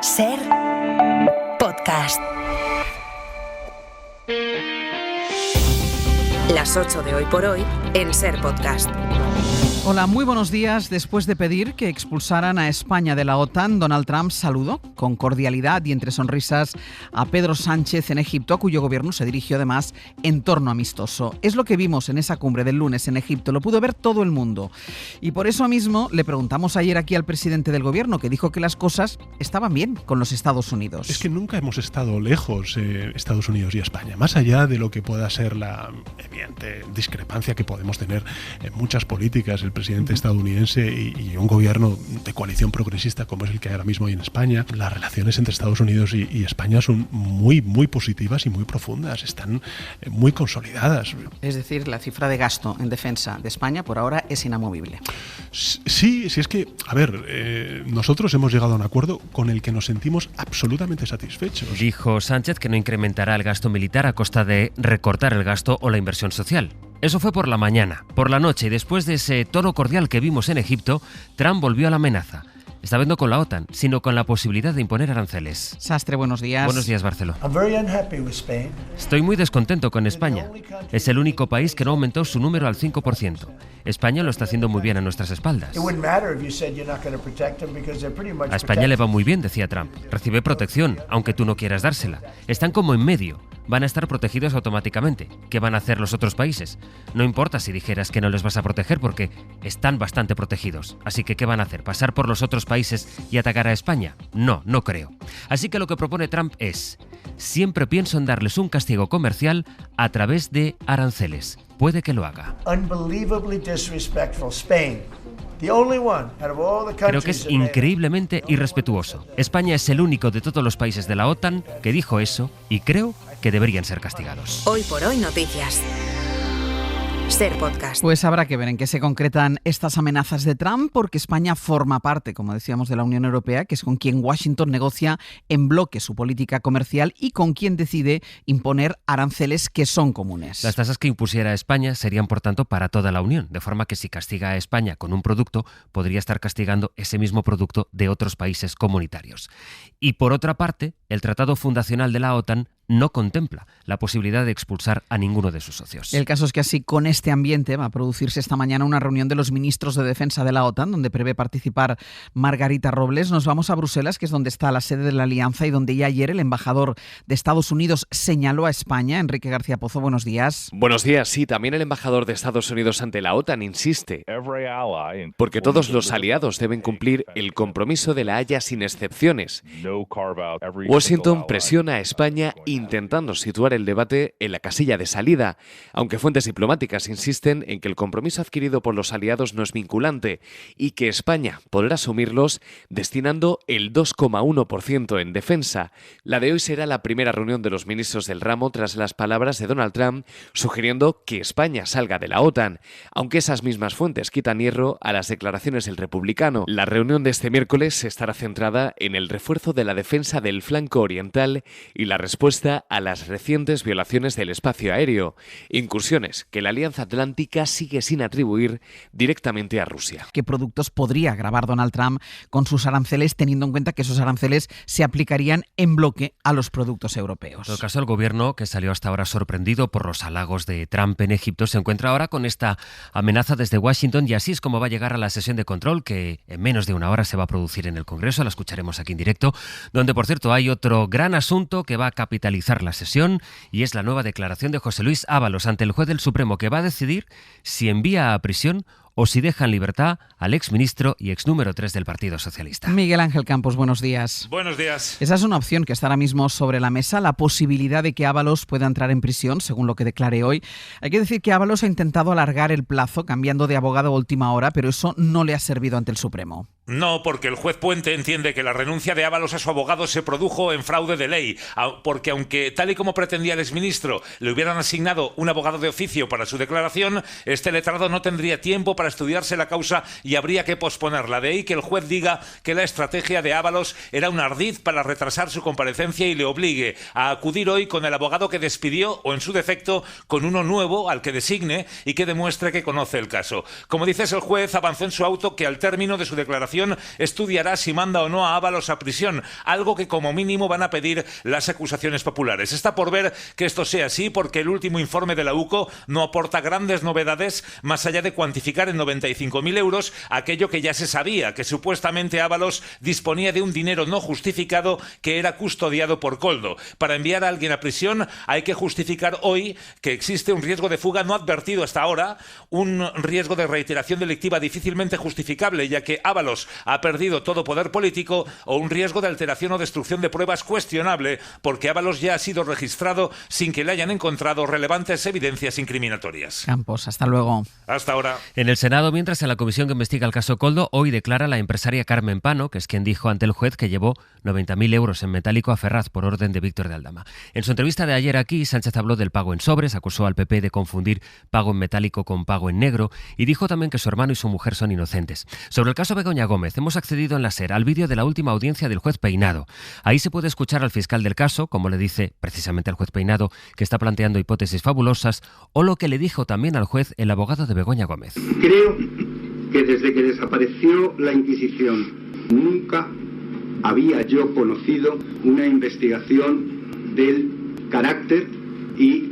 Ser Podcast. Las 8 de hoy por hoy en Ser Podcast. Hola, muy buenos días. Después de pedir que expulsaran a España de la OTAN, Donald Trump saludó con cordialidad y entre sonrisas a Pedro Sánchez en Egipto, a cuyo gobierno se dirigió además en torno amistoso. Es lo que vimos en esa cumbre del lunes en Egipto, lo pudo ver todo el mundo. Y por eso mismo le preguntamos ayer aquí al presidente del gobierno, que dijo que las cosas estaban bien con los Estados Unidos. Es que nunca hemos estado lejos, Estados Unidos y España, más allá de lo que pueda ser la evidente discrepancia que podemos tener en muchas políticas. El presidente estadounidense y un gobierno de coalición progresista como es el que ahora mismo hay en España, las relaciones entre Estados Unidos y España son muy positivas y muy profundas, están muy consolidadas. Es decir, la cifra de gasto en defensa de España por ahora es inamovible. Sí, es que, a ver, nosotros hemos llegado a un acuerdo con el que nos sentimos absolutamente satisfechos. Dijo Sánchez que no incrementará el gasto militar a costa de recortar el gasto o la inversión social. Eso fue por la mañana. Por la noche y después de ese tono cordial que vimos en Egipto, Trump volvió a la amenaza. Esta vez no con la OTAN, sino con la posibilidad de imponer aranceles. Sastre, buenos días. Buenos días, Barceló. Estoy muy descontento con España. Es el único país que no aumentó su número al 5%. España lo está haciendo muy bien a nuestras espaldas. A España le va muy bien, decía Trump. Recibe protección, aunque tú no quieras dársela. Están como en medio. Van a estar protegidos automáticamente. ¿Qué van a hacer los otros países? No importa si dijeras que no les vas a proteger porque están bastante protegidos. Así que ¿qué van a hacer? ¿Pasar por los otros países y atacar a España? No creo. Así que lo que propone Trump es: siempre pienso en darles un castigo comercial a través de aranceles. Puede que lo haga. Creo que es increíblemente irrespetuoso. España es el único de todos los países de la OTAN que dijo eso y creo que deberían ser castigados. Hoy por hoy noticias. Ser Podcast. Pues habrá que ver en qué se concretan estas amenazas de Trump, porque España forma parte, como decíamos, de la Unión Europea, que es con quien Washington negocia en bloque su política comercial y con quien decide imponer aranceles que son comunes. Las tasas que impusiera España serían, por tanto, para toda la Unión, de forma que si castiga a España con un producto, podría estar castigando ese mismo producto de otros países comunitarios. Y por otra parte, el Tratado Fundacional de la OTAN no contempla la posibilidad de expulsar a ninguno de sus socios. El caso es que así, con este ambiente, va a producirse esta mañana una reunión de los ministros de defensa de la OTAN, donde prevé participar Margarita Robles. Nos vamos a Bruselas, que es donde está la sede de la alianza y donde ya ayer el embajador de Estados Unidos señaló a España. Enrique García Pozo, buenos días. Buenos días, sí, también el embajador de Estados Unidos ante la OTAN insiste, porque todos los aliados deben cumplir el compromiso de La Haya sin excepciones. Washington presiona a España intentando situar el debate en la casilla de salida, aunque fuentes diplomáticas insisten en que el compromiso adquirido por los aliados no es vinculante y que España podrá asumirlos destinando el 2,1% en defensa. La de hoy será la primera reunión de los ministros del ramo tras las palabras de Donald Trump sugiriendo que España salga de la OTAN, aunque esas mismas fuentes quitan hierro a las declaraciones del republicano. La reunión de este miércoles estará centrada en el refuerzo de la defensa del flanco oriental y la respuesta a las recientes violaciones del espacio aéreo, incursiones que la Alianza Atlántica sigue sin atribuir directamente a Rusia. ¿Qué productos podría gravar Donald Trump con sus aranceles, teniendo en cuenta que esos aranceles se aplicarían en bloque a los productos europeos? En todo caso, el gobierno, que salió hasta ahora sorprendido por los halagos de Trump en Egipto, se encuentra ahora con esta amenaza desde Washington y así es como va a llegar a la sesión de control que en menos de una hora se va a producir en el Congreso. La escucharemos aquí en directo, donde, por cierto, hay otro gran asunto que va a capitalizar la sesión y es la nueva declaración de José Luis Ábalos ante el juez del Supremo, que va a decidir si envía a prisión o si deja en libertad al exministro y ex número 3 del Partido Socialista. Miguel Ángel Campos, buenos días. Buenos días. Esa es una opción que está ahora mismo sobre la mesa, la posibilidad de que Ábalos pueda entrar en prisión, según lo que declare hoy. Hay que decir que Ábalos ha intentado alargar el plazo, cambiando de abogado a última hora, pero eso no le ha servido ante el Supremo. No, porque el juez Puente entiende que la renuncia de Ábalos a su abogado se produjo en fraude de ley, porque aunque tal y como pretendía el exministro le hubieran asignado un abogado de oficio para su declaración, este letrado no tendría tiempo para estudiarse la causa y habría que posponerla. De ahí que el juez diga que la estrategia de Ábalos era un ardid para retrasar su comparecencia y le obligue a acudir hoy con el abogado que despidió o, en su defecto, con uno nuevo al que designe y que demuestre que conoce el caso. Como dices, el juez avanzó en su auto que al término de su declaración declaración estudiará si manda o no a Ábalos a prisión, algo que como mínimo van a pedir las acusaciones populares. Está por ver que esto sea así, porque el último informe de la UCO no aporta grandes novedades más allá de cuantificar en 95.000 euros aquello que ya se sabía, que supuestamente Ábalos disponía de un dinero no justificado que era custodiado por Koldo. Para enviar a alguien a prisión hay que justificar hoy que existe un riesgo de fuga no advertido hasta ahora, un riesgo de reiteración delictiva difícilmente justificable, ya que Ábalos ha perdido todo poder político, o un riesgo de alteración o destrucción de pruebas cuestionable, porque Ábalos ya ha sido registrado sin que le hayan encontrado relevantes evidencias incriminatorias. Campos, hasta luego. Hasta ahora. En el Senado, mientras, en la comisión que investiga el caso Koldo, hoy declara la empresaria Carmen Pano, que es quien dijo ante el juez que llevó 90.000 euros en metálico a Ferraz por orden de Víctor de Aldama. En su entrevista de ayer aquí, Sánchez habló del pago en sobres, acusó al PP de confundir pago en metálico con pago en negro y dijo también que su hermano y su mujer son inocentes. Sobre el caso Begoña Gómez, hemos accedido en la SER al vídeo de la última audiencia del juez Peinado. Ahí se puede escuchar al fiscal del caso, como le dice precisamente al juez Peinado, que está planteando hipótesis fabulosas, o lo que le dijo también al juez el abogado de Begoña Gómez. Creo que desde que desapareció la Inquisición nunca había yo conocido una investigación del carácter y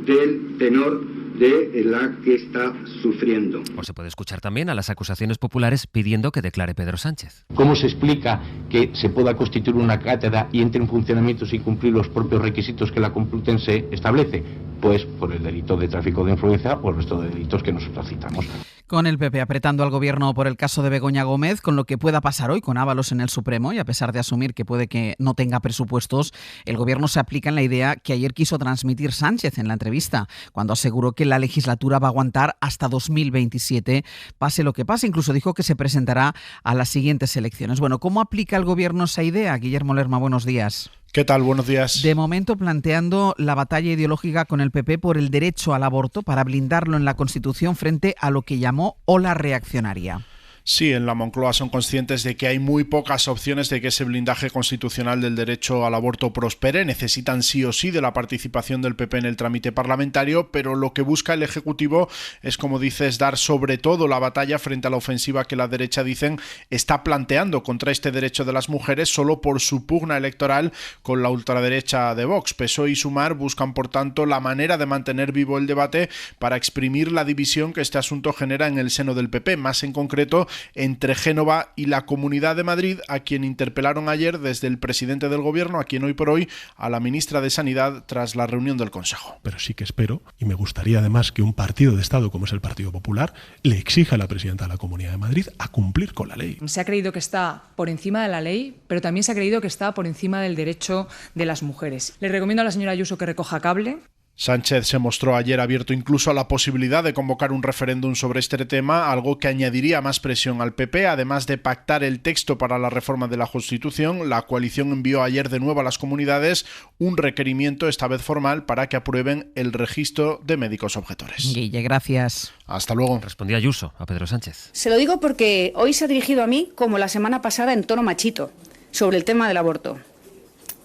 del tenor de la que está sufriendo. O se puede escuchar también a las acusaciones populares pidiendo que declare Pedro Sánchez. ¿Cómo se explica que se pueda constituir una cátedra y entre en funcionamiento sin cumplir los propios requisitos que la Complutense establece? Pues por el delito de tráfico de influencia o el resto de delitos que nosotros citamos. Con el PP apretando al gobierno por el caso de Begoña Gómez, con lo que pueda pasar hoy con Ábalos en el Supremo, y a pesar de asumir que puede que no tenga presupuestos, el gobierno se aplica en la idea que ayer quiso transmitir Sánchez en la entrevista, cuando aseguró que la legislatura va a aguantar hasta 2027, pase lo que pase. Incluso dijo que se presentará a las siguientes elecciones. Bueno, ¿cómo aplica el gobierno esa idea? Guillermo Lerma, buenos días. ¿Qué tal? Buenos días. De momento planteando la batalla ideológica con el PP por el derecho al aborto para blindarlo en la Constitución frente a lo que llamó ola reaccionaria. Sí, en la Moncloa son conscientes de que hay muy pocas opciones de que ese blindaje constitucional del derecho al aborto prospere. Necesitan sí o sí de la participación del PP en el trámite parlamentario, pero lo que busca el Ejecutivo es, como dices, dar sobre todo la batalla frente a la ofensiva que la derecha, dicen, está planteando contra este derecho de las mujeres solo por su pugna electoral con la ultraderecha de Vox. PSOE y Sumar buscan, por tanto, la manera de mantener vivo el debate para exprimir la división que este asunto genera en el seno del PP, más en concreto entre Génova y la Comunidad de Madrid, a quien interpelaron ayer desde el presidente del Gobierno, a quien hoy por hoy a la ministra de Sanidad tras la reunión del Consejo. Pero sí que espero, y me gustaría además que un partido de Estado como es el Partido Popular le exija a la presidenta de la Comunidad de Madrid a cumplir con la ley. Se ha creído que está por encima de la ley, pero también se ha creído que está por encima del derecho de las mujeres. Le recomiendo a la señora Ayuso que recoja cable. Sánchez se mostró ayer abierto incluso a la posibilidad de convocar un referéndum sobre este tema, algo que añadiría más presión al PP. Además de pactar el texto para la reforma de la Constitución, la coalición envió ayer de nuevo a las comunidades un requerimiento, esta vez formal, para que aprueben el registro de médicos objetores. Guille, gracias. Hasta luego. Respondió Ayuso a Pedro Sánchez. Se lo digo porque hoy se ha dirigido a mí, como la semana pasada, en tono machito, sobre el tema del aborto.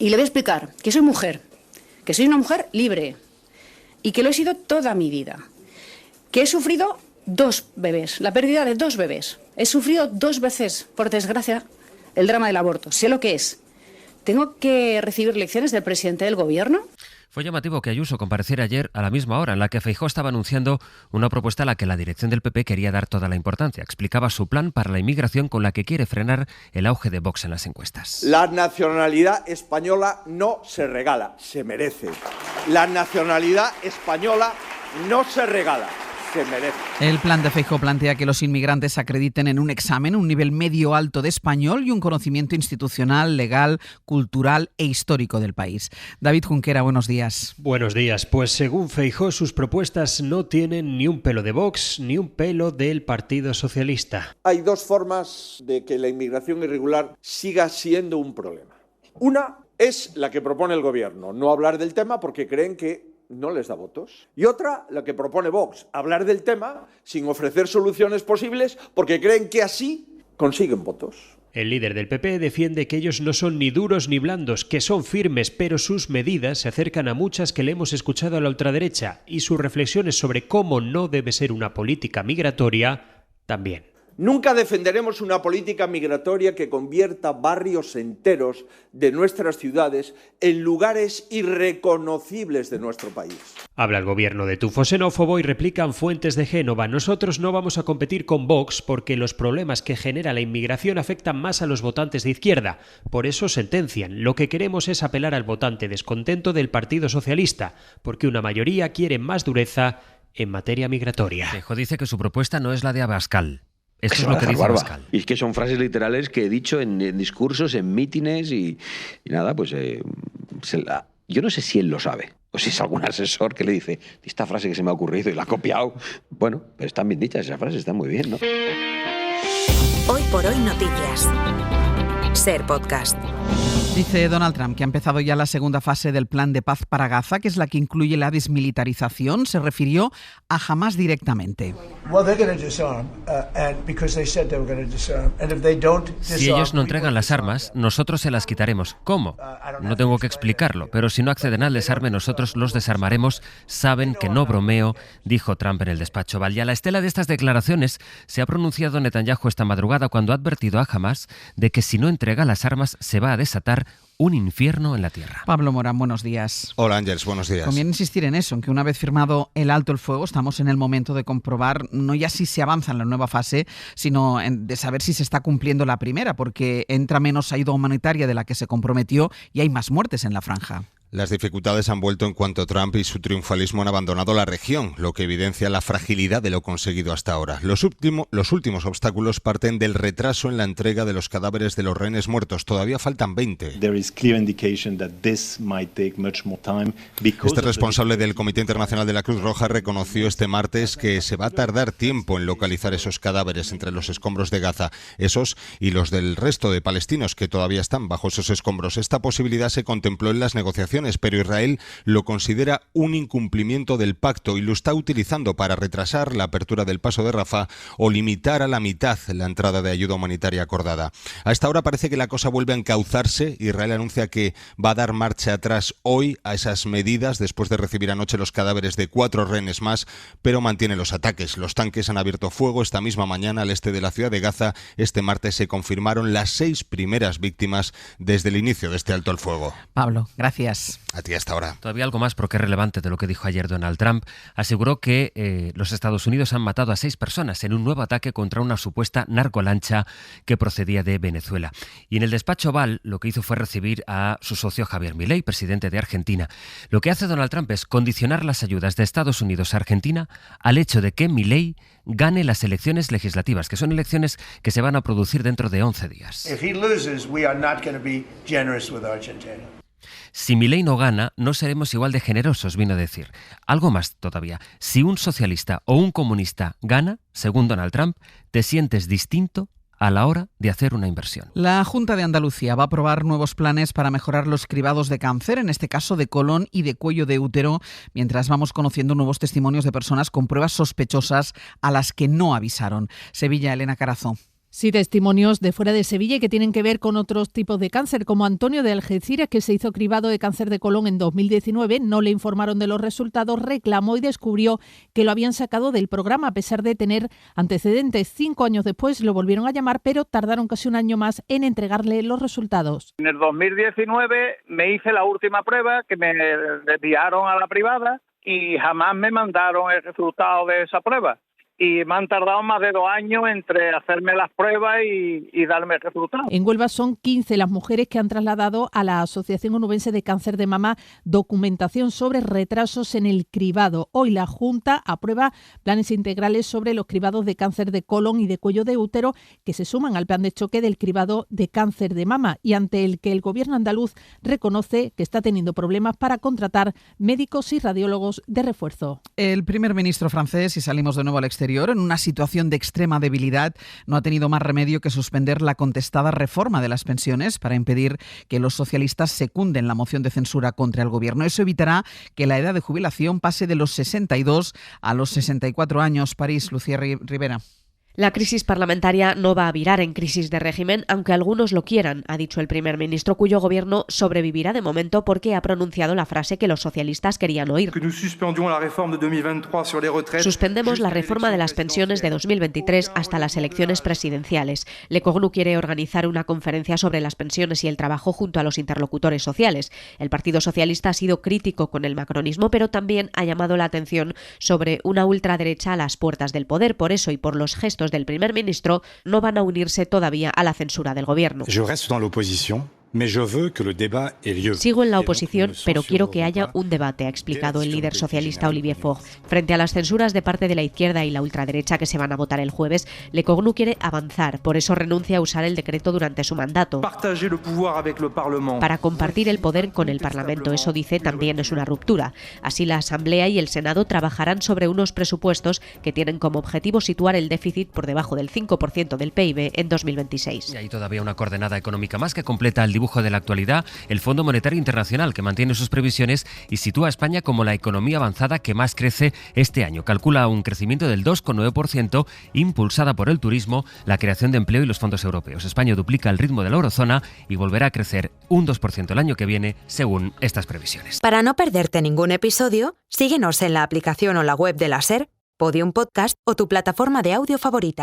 Y le voy a explicar que soy mujer, que soy una mujer libre, y que lo he sido toda mi vida, que he sufrido 2 bebés, la pérdida de 2 bebés. He sufrido 2 veces, por desgracia, el drama del aborto. Sé lo que es. ¿Tengo que recibir lecciones del presidente del Gobierno? Fue llamativo que Ayuso compareciera ayer a la misma hora en la que Feijóo estaba anunciando una propuesta a la que la dirección del PP quería dar toda la importancia. Explicaba su plan para la inmigración con la que quiere frenar el auge de Vox en las encuestas. La nacionalidad española no se regala, se merece. La nacionalidad española no se regala, se merece. El plan de Feijóo plantea que los inmigrantes acrediten en un examen un nivel medio alto de español y un conocimiento institucional, legal, cultural e histórico del país. David Junquera, buenos días. Buenos días. Pues según Feijóo, sus propuestas no tienen ni un pelo de Vox ni un pelo del Partido Socialista. Hay 2 formas de que la inmigración irregular siga siendo un problema. Una es la que propone el Gobierno, no hablar del tema porque creen que no les da votos. Y otra, la que propone Vox, hablar del tema sin ofrecer soluciones posibles porque creen que así consiguen votos. El líder del PP defiende que ellos no son ni duros ni blandos, que son firmes, pero sus medidas se acercan a muchas que le hemos escuchado a la ultraderecha y sus reflexiones sobre cómo no debe ser una política migratoria también. Nunca defenderemos una política migratoria que convierta barrios enteros de nuestras ciudades en lugares irreconocibles de nuestro país. Habla el gobierno de tufo xenófobo y replican fuentes de Génova. Nosotros no vamos a competir con Vox porque los problemas que genera la inmigración afectan más a los votantes de izquierda. Por eso sentencian. Lo que queremos es apelar al votante descontento del Partido Socialista, porque una mayoría quiere más dureza en materia migratoria. Feijóo dice que su propuesta no es la de Abascal. Esto es lo que dice Abascal. Y es que son frases literales que he dicho en discursos, en mítines y nada, pues yo no sé si él lo sabe o si es algún asesor que le dice esta frase que se me ha ocurrido y la ha copiado. Bueno, pero están bien dichas esas frases, están muy bien, ¿no? Hoy por hoy noticias. Ser Podcast. Dice Donald Trump que ha empezado ya la segunda fase del plan de paz para Gaza, que es la que incluye la desmilitarización. Se refirió a Hamás directamente. Si ellos no entregan las armas, nosotros se las quitaremos. ¿Cómo? No tengo que explicarlo, pero si no acceden al desarme, nosotros los desarmaremos. Saben que no bromeo, dijo Trump en el despacho Oval. Y a la estela de estas declaraciones se ha pronunciado Netanyahu esta madrugada cuando ha advertido a Hamás de que si no entrega las armas se va a desatar un infierno en la tierra. Pablo Morán, buenos días. Hola Ángels, buenos días. Conviene insistir en eso, en que una vez firmado el alto el fuego, estamos en el momento de comprobar no ya si se avanza en la nueva fase, sino de saber si se está cumpliendo la primera, porque entra menos ayuda humanitaria de la que se comprometió y hay más muertes en la franja. Las dificultades han vuelto en cuanto Trump y su triunfalismo han abandonado la región, lo que evidencia la fragilidad de lo conseguido hasta ahora. Los últimos obstáculos parten del retraso en la entrega de los cadáveres de los rehenes muertos. Todavía faltan 20. Este responsable del Comité Internacional de la Cruz Roja reconoció este martes que se va a tardar tiempo en localizar esos cadáveres entre los escombros de Gaza, esos y los del resto de palestinos que todavía están bajo esos escombros. Esta posibilidad se contempló en las negociaciones, pero Israel lo considera un incumplimiento del pacto y lo está utilizando para retrasar la apertura del paso de Rafah o limitar a la mitad la entrada de ayuda humanitaria acordada. A esta hora parece que la cosa vuelve a encauzarse. Israel anuncia que va a dar marcha atrás hoy a esas medidas después de recibir anoche los cadáveres de 4 rehenes más, pero mantiene los ataques. Los tanques han abierto fuego esta misma mañana al este de la ciudad de Gaza. Este martes se confirmaron las 6 primeras víctimas desde el inicio de este alto el fuego. Pablo, gracias. A ti hasta ahora. Todavía algo más, porque es relevante de lo que dijo ayer Donald Trump. Aseguró que los Estados Unidos han matado a 6 personas en un nuevo ataque contra una supuesta narcolancha que procedía de Venezuela. Y en el despacho Oval lo que hizo fue recibir a su socio Javier Milei, presidente de Argentina. Lo que hace Donald Trump es condicionar las ayudas de Estados Unidos a Argentina al hecho de que Milei gane las elecciones legislativas, que son elecciones que se van a producir dentro de 11 días. Si Milei no gana, no seremos igual de generosos, vino a decir. Algo más todavía. Si un socialista o un comunista gana, según Donald Trump, te sientes distinto a la hora de hacer una inversión. La Junta de Andalucía va a aprobar nuevos planes para mejorar los cribados de cáncer, en este caso de colon y de cuello de útero, mientras vamos conociendo nuevos testimonios de personas con pruebas sospechosas a las que no avisaron. Sevilla, Elena Carazo. Sí, testimonios de fuera de Sevilla que tienen que ver con otros tipos de cáncer, como Antonio de Algeciras, que se hizo cribado de cáncer de colon en 2019, no le informaron de los resultados, reclamó y descubrió que lo habían sacado del programa, a pesar de tener antecedentes. 5 años después lo volvieron a llamar, pero tardaron casi un año más en entregarle los resultados. En el 2019 me hice la última prueba, que me enviaron a la privada y jamás me mandaron el resultado de esa prueba. Y me han tardado más de 2 años entre hacerme las pruebas y darme el resultado. En Huelva son 15 las mujeres que han trasladado a la Asociación Onubense de Cáncer de Mama documentación sobre retrasos en el cribado. Hoy la Junta aprueba planes integrales sobre los cribados de cáncer de colon y de cuello de útero que se suman al plan de choque del cribado de cáncer de mama y ante el que el gobierno andaluz reconoce que está teniendo problemas para contratar médicos y radiólogos de refuerzo. El primer ministro francés, y salimos de nuevo al exterior, en una situación de extrema debilidad, no ha tenido más remedio que suspender la contestada reforma de las pensiones para impedir que los socialistas secunden la moción de censura contra el gobierno. Eso evitará que la edad de jubilación pase de los 62 a los 64 años. París, Lucía Rivera. La crisis parlamentaria no va a virar en crisis de régimen, aunque algunos lo quieran, ha dicho el primer ministro, cuyo gobierno sobrevivirá de momento porque ha pronunciado la frase que los socialistas querían oír. Suspendemos la reforma de las pensiones de 2023 hasta las elecciones presidenciales. Lecoglu quiere organizar una conferencia sobre las pensiones y el trabajo junto a los interlocutores sociales. El Partido Socialista ha sido crítico con el macronismo, pero también ha llamado la atención sobre una ultraderecha a las puertas del poder. Por eso y por los gestos del primer ministro, no van a unirse todavía a la censura del gobierno. Sigo en la oposición, pero quiero que haya un debate, ha explicado el líder socialista Olivier Faure. Frente a las censuras de parte de la izquierda y la ultraderecha que se van a votar el jueves, Lecoglu quiere avanzar, por eso renuncia a usar el decreto durante su mandato. Para compartir el poder con el Parlamento, eso dice también es una ruptura. Así la Asamblea y el Senado trabajarán sobre unos presupuestos que tienen como objetivo situar el déficit por debajo del 5% del PIB en 2026. Y hay todavía una coordenada económica más que completa el dibujo de la actualidad, el Fondo Monetario Internacional, que mantiene sus previsiones y sitúa a España como la economía avanzada que más crece este año. Calcula un crecimiento del 2,9%, impulsada por el turismo, la creación de empleo y los fondos europeos. España duplica el ritmo de la eurozona y volverá a crecer un 2% el año que viene, según estas previsiones. Para no perderte ningún episodio, síguenos en la aplicación o la web de la SER, Podium Podcast o tu plataforma de audio favorita.